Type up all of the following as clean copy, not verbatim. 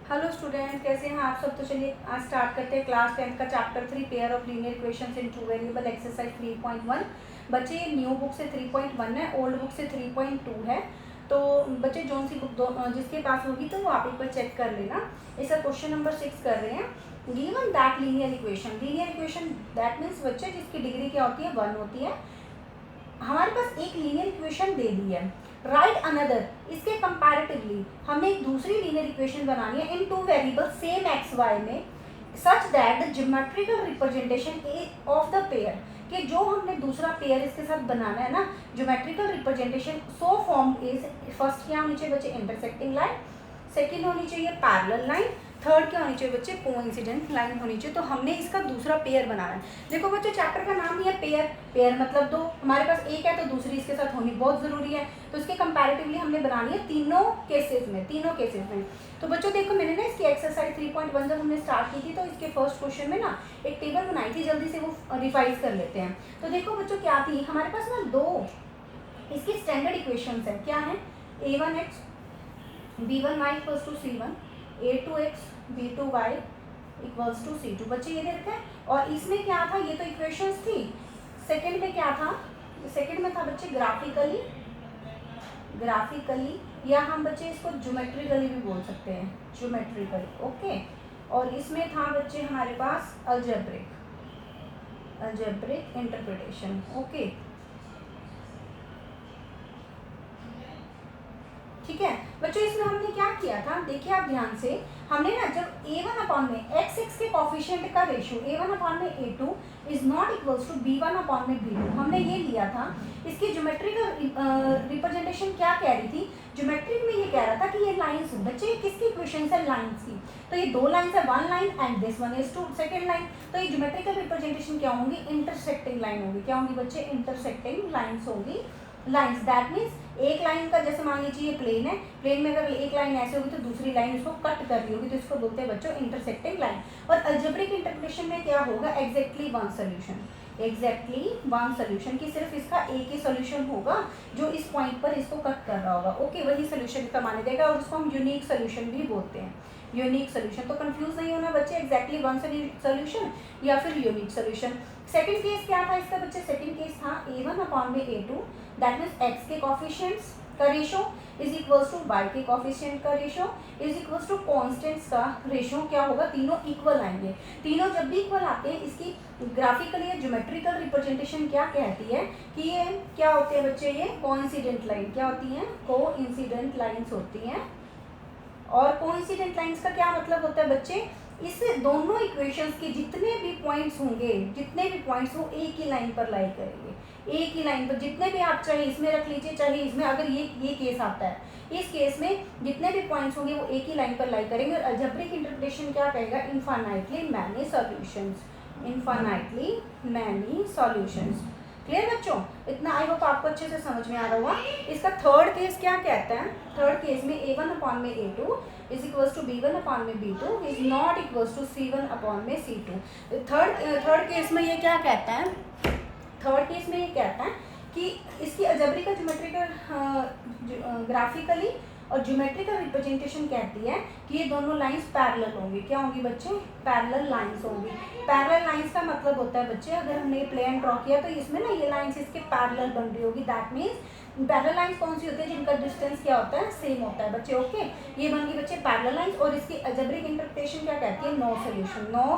Hello student, कैसे हैं आप सब। तो चलिए आज स्टार्ट करते हैं क्लास 10 का chapter 3 pair of linear equations in two variable exercise 3.1। बच्चे ये न्यू बुक से 3.1 है, ओल्ड बुक से 3.2 है। तो बच्चे जोन सी बुक जिसके पास होगी तो वो आप एक बार चेक कर लेना। इसका क्वेश्चन नंबर 6 कर रहे हैं। Given that linear equation that means बच्चे जिसकी डिग्री क्या होती है, 1 होती है। हमारे पास एक लीनियर इक्वेशन दे दी है। राइट अनदर, इसके कंपैरेटिवली हमें एक दूसरी लीनियर इक्वेशन बनानी है in two variable same X Y में, such that the geometrical representation of the pair, कि जो हमने दूसरा पेयर इसके साथ बनाना है ना, geometrical representation so form is, first क्या होनी चाहिए बच्चे, इंटरसेक्टिंग लाइन। सेकेंड होनी चाहिए पैरेलल लाइन। थर्ड क्या होनी चाहिए बच्चे, कोइंसिडेंट लाइन होनी चाहिए। तो हमने इसका दूसरा पेयर बनाना है। देखो बच्चे चैप्टर का नाम ही है पेयर। पेयर मतलब दो, हमारे पास एक है तो दूसरी इसके साथ होनी बहुत ज़रूरी है। तो इसके कंपैरेटिवली हमने बनानी है तीनों केसेस में। तो बच्चों देखो, मैंने ना इसकी एक्सरसाइज 3.1 जब हमने स्टार्ट की थी तो इसके फर्स्ट क्वेश्चन में ना एक टेबल बनाई थी, जल्दी से वो रिवाइज कर लेते हैं। तो देखो बच्चों क्या थी हमारे पास ना, दो इसकी स्टैंडर्ड इक्वेशंस है। क्या है, a1x b1y equals to c1, a2x b2y equals to c2। बच्चे ये दे रखा है। और इसमें क्या था, ये तो इक्वेशंस थी। सेकंड में क्या था, सेकंड में था बच्चे ग्राफिकली, या हम बच्चे इसको ज्योमेट्रिकली भी बोल सकते हैं, ज्योमेट्रिकली, ओके। और इसमें था बच्चे हमारे पास अलजेब्रिक इंटरप्रिटेशन, ओके। ठीक है बच्चों, इसमें हमने क्या किया था, देखिए आप ध्यान से। हमने ना जब a1 अपॉन में x के कॉफिशिएंट का रेशियो a1 अपॉन में a2 is not equals to b1 upon में b2, हमने ये लिया था। इसकी ज्योमेट्रिकल रिप्रेजेंटेशन क्या कह रही थी, ज्योमेट्रिक में ये कह रहा था कि ये लाइंस, बच्चे किसकी इक्वेशन है, लाइंस की। तो ये दो लाइंस है, one line and this one is two second line. तो ये ज्योमेट्रिकल रिप्रेजेंटेशन क्या होंगी, इंटरसेक्टिंग लाइन होगी। क्या होंगी बच्चे, इंटरसेक्टिंग लाइन्स होंगी। लाइन्स दैट मीन्स एक लाइन का, जैसे मान लीजिए ये प्लेन है, प्लेन में अगर एक लाइन ऐसे होगी तो दूसरी लाइन इसको कट कर रही होगी, तो इसको बोलते हैं बच्चों इंटरसेक्टिंग लाइन। और अलजेब्रिक इंटरप्रिटेशन में क्या होगा, एग्जैक्टली वन सोल्यूशन, कि सिर्फ इसका एक ही सोल्यूशन होगा जो इस पॉइंट पर इसको कट कर रहा होगा, ओके, वही सोल्यूशन का माने देगा। और उसको हम यूनिक सोल्यूशन भी बोलते हैं, यूनिक सोल्यूशन। तो कंफ्यूज नहीं होना बच्चे, एग्जैक्टली वन सोल्यूशन या फिर यूनिक सोल्यूशन। सेकंड केस क्या था इसका बच्चे, सेकंड केस था a1 अपॉन में a2, दैट मीन्स x के कॉफिशिएंट्स का ratio is equals to y के कॉफिशिएंट का ratio is equals to constants का रेशो। क्या होगा, तीनों इक्वल आएंगे। तीनों जब भी इक्वल आते हैं, इसकी ग्राफिकली या ज्योमेट्रिकल रिप्रेजेंटेशन क्या कहती है कि ये क्या होते हैं बच्चे, ये कोइंसिडेंट लाइन क्या होती हैं, कोइंसिडेंट लाइन्स होती हैं। और कोइंसिडेंट लाइंस का क्या मतलब होता है बच्चे, इस दोनों इक्वेशंस के जितने भी पॉइंट्स होंगे, जितने भी पॉइंट्स हो एक ही लाइन पर लाई करेंगे, एक ही लाइन पर। जितने भी आप चाहे इसमें रख लीजिए, चाहे इसमें, अगर ये केस आता है, इस केस में जितने भी पॉइंट्स होंगे वो एक ही लाइन पर लाई करेंगे। और अलजेब्रिक इंटरप्रिटेशन क्या कहेगा, इनफाइनाइटली मैनी सॉल्यूशंस। क्लियर बच्चों, इतना आई होप आपको अच्छे से समझ में आ रहा होगा। इसका थर्ड केस क्या कहता है, थर्ड केस में a1 अपॉन में a2 is equals to b1 upon में b2 is not equals to c1 upon में c2। थर्ड केस में ये क्या कहता है, थर्ड केस में ये कहता है कि इसकी अलजेब्रिकल ज्योमेट्रिकल ग्राफिकली और ज्योमेट्रिकल रिप्रेजेंटेशन कहती है कि ये दोनों लाइंस पैरेलल होंगी। क्या होंगी बच्चे, पैरेलल लाइंस होंगी। पैरेलल लाइंस का मतलब होता है बच्चे, अगर हमने प्लेन ड्रॉ किया तो इसमें ना ये लाइंस इसके पैरेलल बन रही होगी। दैट मीन्स पैरेलल लाइंस कौन सी होती है, जिनका डिस्टेंस क्या होता है, सेम होता है बच्चे, ओके। ये बन गई बच्चे पैरेलल लाइंस। और इसकी अलजेब्रिक इंटरप्रिटेशन क्या कहती है, नो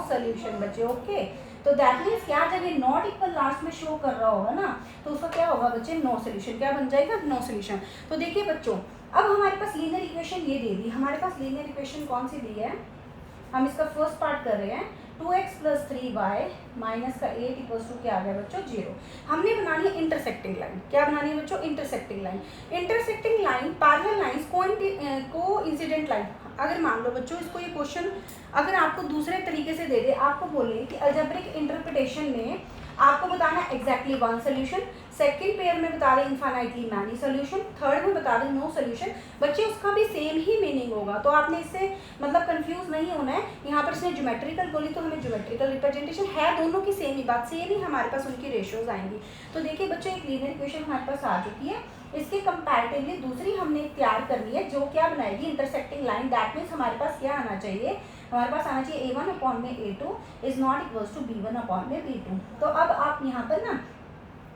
सोल्यूशन बच्चे, ओके। तो दैट मीन्स क्या, जब ये नॉट इक्वल लास्ट में शो कर रहा होगा ना, तो उसका क्या होगा बच्चे, नो सोल्यूशन। क्या बन जाएगा, नो सोल्यूशन। तो देखिए बच्चों, अब हमारे पास लीनियर इक्वेशन ये दे दी, हमारे पास लीनियर इक्वेशन कौन सी दी है, हम इसका फर्स्ट पार्ट कर रहे हैं। 2x प्लस 3y माइनस का 8 इक्वल्स टू क्या आ गया बच्चों, 0। हमने बनानी है इंटरसेक्टिंग लाइन। क्या बनानी है बच्चों, इंटरसेक्टिंग लाइन पैरेलल लाइंस को इंसिडेंट लाइन। अगर मान लो बच्चों, इसको ये क्वेश्चन अगर आपको दूसरे तरीके से दे दे, आपको बोले कि अलजेब्रिक इंटरप्रिटेशन में आपको बताना exactly one solution, second pair में बता दें इनफाइनाइटली मैनी सोल्यूशन, थर्ड में बता दें नो सोल्यूशन, बच्चे उसका भी सेम ही मीनिंग होगा। तो आपने इससे मतलब कंफ्यूज नहीं होना है। यहाँ पर इसने ज्योमेट्रिकल बोली तो हमें ज्योमेट्रिकल रिप्रेजेंटेशन है, दोनों की सेम ही बात, सेम ही हमारे पास उनकी रेशियोज आएंगी। तो देखिए बच्चों, एक लीनियर इक्वेशन हमारे पास आ चुकी है। इसके कंपैरेटिवली दूसरी हमने तैयार करनी है जो क्या बनाएगी इंटरसेक्टिंग लाइन। दैट मीन्स हमारे पास क्या आना चाहिए, हमारे पास आना चाहिए a1 अपॉन में a2 is not equals to b1 upon में b2। तो अब आप यहाँ पर ना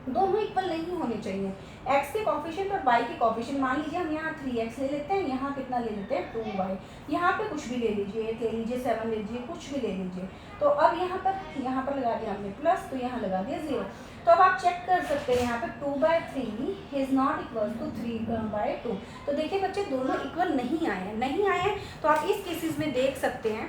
दोनों इक्वल नहीं होने चाहिए। x के कॉफिशिएंट और y के कॉफिशिएंट, मान लीजिए हम यहाँ 3x ले लेते हैं, यहाँ कितना ले लेते हैं 2y, यहाँ पे कुछ भी ले लीजिए, 8 ले लीजिए, 7 ले लीजिए, कुछ भी ले लीजिए। तो अब यहाँ पर लगा दिया हमने प्लस, तो यहाँ लगा दिया 0। तो अब आप चेक कर सकते हैं यहाँ पे 2/3 इज नॉट इक्वल टू 3/2। तो देखिए बच्चे दोनों इक्वल नहीं आए हैं। तो आप इस केसेस में देख सकते हैं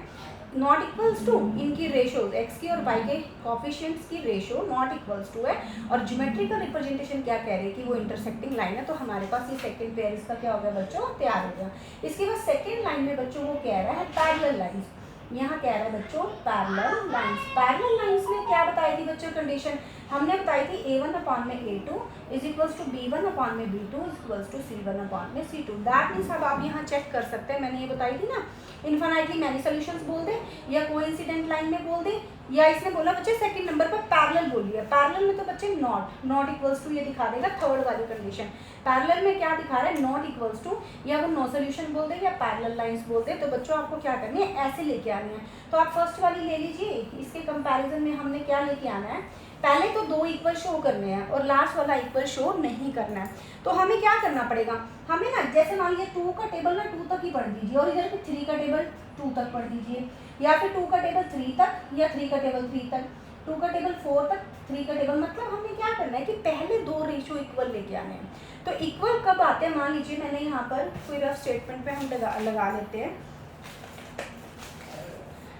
नॉट इक्वल्स टू, इनकी रेशोज x की और y के कॉफिशिएंट्स की रेशो नॉट इक्वल्स टू है, और ज्योमेट्रिकल रिप्रेजेंटेशन क्या कह रही है कि वो इंटरसेक्टिंग लाइन है। तो हमारे पास ये सेकंड पेयर इसका क्या हो गया बच्चों, तैयार हो गया। इसके बाद सेकंड लाइन में बच्चों वो कह रहा है पैरेलल लाइंस, यहाँ कह रहा है बच्चों पैरेलल लाइंस। पैरेलल लाइंस में क्या बताई थी बच्चों कंडीशन, हमने बताई थी a1 अपॉन में a2 is equals to b1 upon में b2 is equals to c1 upon में c2। दैट मीन्स अब आप यहाँ चेक कर सकते हैं, मैंने ये बताई थी ना इन्फिनिटली मैनी सॉल्यूशंस बोल दे या कोइंसिडेंट लाइन में बोल दे, या इसने बोला बच्चे सेकंड नंबर पर पैरेलल बोलिए। पैरेलल में तो बच्चे नॉट इक्वल्स टू ये दिखा देगा थर्ड वाली कंडीशन। पैरेलल में क्या दिखा रहा है, नॉट इक्वल्स टू, या वो नो सोल्यूशन बोल दे या पैरेलल लाइंस बोल दे। तो बच्चों आपको क्या करनी है, ऐसे लेके आनी है। तो आप फर्स्ट वाली ले लीजिए, इसके कंपैरिजन में हमने क्या लेके आना है, पहले तो 2 इक्वल शो करने हैं और लास्ट वाला इक्वल शो नहीं करना है। तो हमें क्या करना पड़ेगा, हमें ना जैसे मान लीजिए 2 का टेबल ना 2 तक ही पढ़ दीजिए, और इधर 3 का टेबल 2 तक पढ़ दीजिए, या फिर 2 का टेबल 3 तक या 3 का टेबल 3 तक, 2 का टेबल 4 तक, 3 का टेबल, मतलब हमें क्या करना है कि पहले 2 रेशो इक्वल लेके आने हैं। तो इक्वल कब आते हैं, मान लीजिए मैंने यहाँ पर कोई रफ स्टेटमेंट पे हम लगा लेते हैं।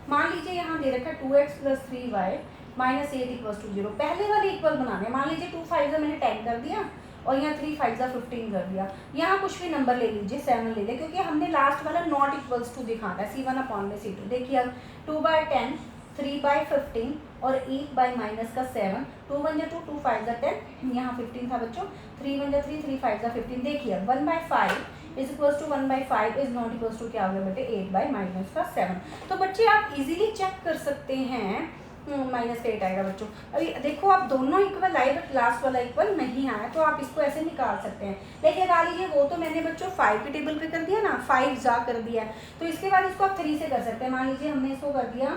मान लीजिए यहाँ दे रखा है 2x + 3y -8 = 0। पहले वाले इक्वल बनाने, मान लीजिए 2 5 मैंने 10 कर दिया और यहाँ 3 5 15 कर दिया। यहाँ कुछ भी नंबर ले लीजिए, 7 ले लें, क्योंकि हमने लास्ट वाला नॉट इक्वल्स टू दिखाना है, c1 अपॉन में c2। देखिए अब 2/10, 3/15 और 8/-7, 2 1 जा 2, 2 5 जा 10, यहाँ 15 था बच्चों, 3 1 जा 3, 3 5 जा 15। देखिए अब 1/5 is equals to 1/5 is not equals to क्या हो गया बेटे, 8/-7। तो बच्चे आप इजीली चेक कर सकते हैं, -8 आएगा बच्चों। अभी देखो आप दोनों इक्वल आए बट लास्ट वाला इक्वल नहीं आया, तो आप इसको ऐसे निकाल सकते हैं। लेकिन लगा लीजिए वो तो मैंने बच्चों 5 के टेबल पे कर दिया ना, 5 जा कर दिया है, तो इसके बाद इसको आप 3 से कर सकते हैं। मान लीजिए हमने इसको कर दिया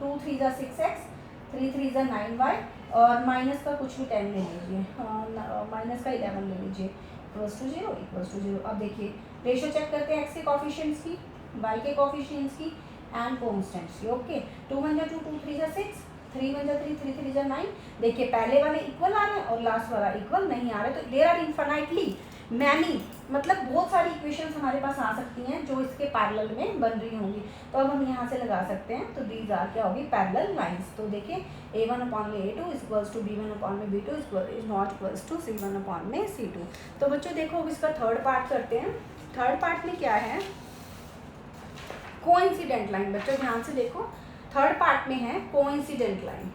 2 3 जा 6x, 3 3 जा 9y, और माइनस का कुछ भी 10 ले लीजिए, माइनस का 11 ले लीजिए, इक्वल्स टू 0। अब देखिए रेशो चेक करते हैं x के कॉफिशिएंट्स की, y के कॉफिशिएंट्स की एंड कॉन्स्टेंट्स की। ओके, 2 1 जा 2, 2 3 जा 6, 3 1 जा 3, 3 3 जा 9। देखिए पहले वाले इक्वल आ रहे हैं और लास्ट वाला इक्वल नहीं आ रहा है। तो देयर आर इन्फिनिटली मैनी, मतलब बहुत सारी इक्वेशंस हमारे पास आ सकती हैं जो इसके पैरेलल में बन रही होंगी। तो अब हम यहाँ से लगा सकते हैं, तो दीज आर क्या होगी, पैरेलल लाइंस। तो देखिए a1 अपॉन में a2 is equals to b1 upon में b2 is not equals to c1 upon में c2। तो बच्चों देखो अब इसका थर्ड पार्ट करते हैं। थर्ड पार्ट में क्या है, कोइंसिडेंट लाइन। बच्चों ध्यान से देखो, थर्ड पार्ट में है कोइंसिडेंट लाइन।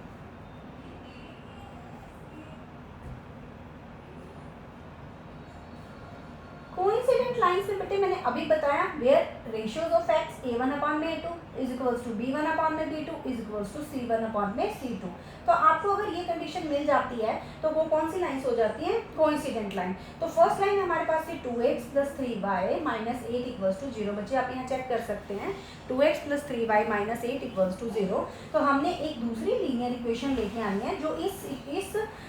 कोइंसिडेंट लाइंस में बेटे मैंने अभी बताया where ratios of x a1 upon में a2 is equals to b1 upon में b2 is equals to c1 upon में c2। तो आपको अगर ये कंडीशन मिल जाती है तो वो कौन सी लाइंस हो जाती हैं, कोइंसिडेंट लाइन। तो फर्स्ट लाइन हमारे पास थी 2x + 3y -8 इक्वल्स टू 0। बच्चे आप यहाँ चेक कर सकते हैं 2x + 3y -8 इक्वल्स टू 0। तो हमने एक दूसरी लीनियर इक्वेशन लेके आनी है जो इस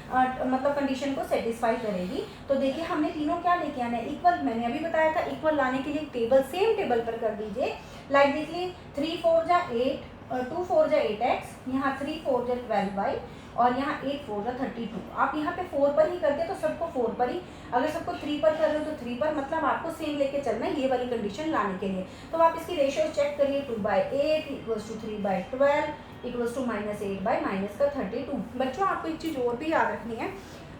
मतलब कंडीशन को सेटिस्फाई करेगी। तो देखिए हमने तीनों क्या लेके आना है, इक्वल। मैंने अभी बताया था इक्वल लाने के लिए टेबल सेम टेबल पर कर दीजिए। लाइक देखिए 3 4 जा 8, 2 4 जा 8x, यहाँ 3 4 जा 12y और यहाँ 8 4 जा 32। आप यहाँ पे 4 पर ही करते तो सबको 4 पर ही, अगर सबको 3 पर कर रहे हो तो 3 पर, मतलब आपको सेम लेके चलना है ये वाली कंडीशन लाने के लिए। तो आप इसकी रेशियो चेक करिए, 2/8 इक्वल्स टू 3/12 इक्वल्स टू -8/-32। बच्चों आपको एक चीज़ और भी याद रखनी है,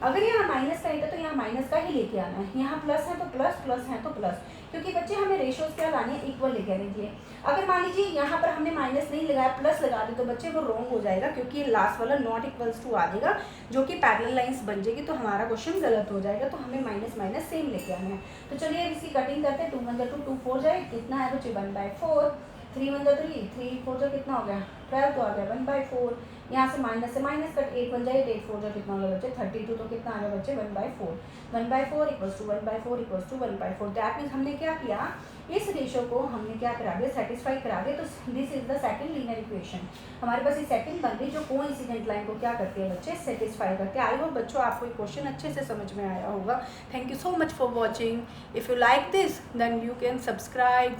अगर यहाँ माइनस का है तो यहाँ माइनस का ही लेके आना है, यहाँ प्लस है तो प्लस, प्लस है तो प्लस, क्योंकि बच्चे हमें रेशियोज क्या लाने हैं, इक्वल लेके आने चाहिए। अगर मान लीजिए यहाँ पर हमने माइनस नहीं लगाया, प्लस लगा दे, तो बच्चे वो रॉन्ग हो जाएगा, क्योंकि लास्ट वाला नॉट इक्वल्स टू आ जाएगा जो कि पैरेलल लाइंस बन जाएगी, तो हमारा क्वेश्चन गलत हो जाएगा। तो हमें माइनस माइनस सेम लेके आना है। तो चलिए इसकी कटिंग करते हैं। 2 1 जा 2, 2 4 जाए, कितना है बच्चे 1/4, 3 1 3, 3 4 जो कितना हो गया 12 तो आ गया 1/4। यहाँ से माइनस कट 8 1 8 8 4 जो कितना हो गया बच्चे 32 तो कितना आ गया बच्चे 1/4। 1/4 equals to 1/4 equals to 1/4। That means हमने क्या किया, इस रेशो को हमने क्या करा दिया, सेटिस्फाई करा दिया। तो this is the second linear equation. हमारे पास ये सेकंड बन गई जो कोइंसिडेंट लाइन को क्या करती है बच्चे, सेटिस्फाई करती है। आई होप बच्चों आपको ये क्वेश्चन अच्छे से समझ में आया होगा। Thank you so much for watching. If you like this then you can subscribe.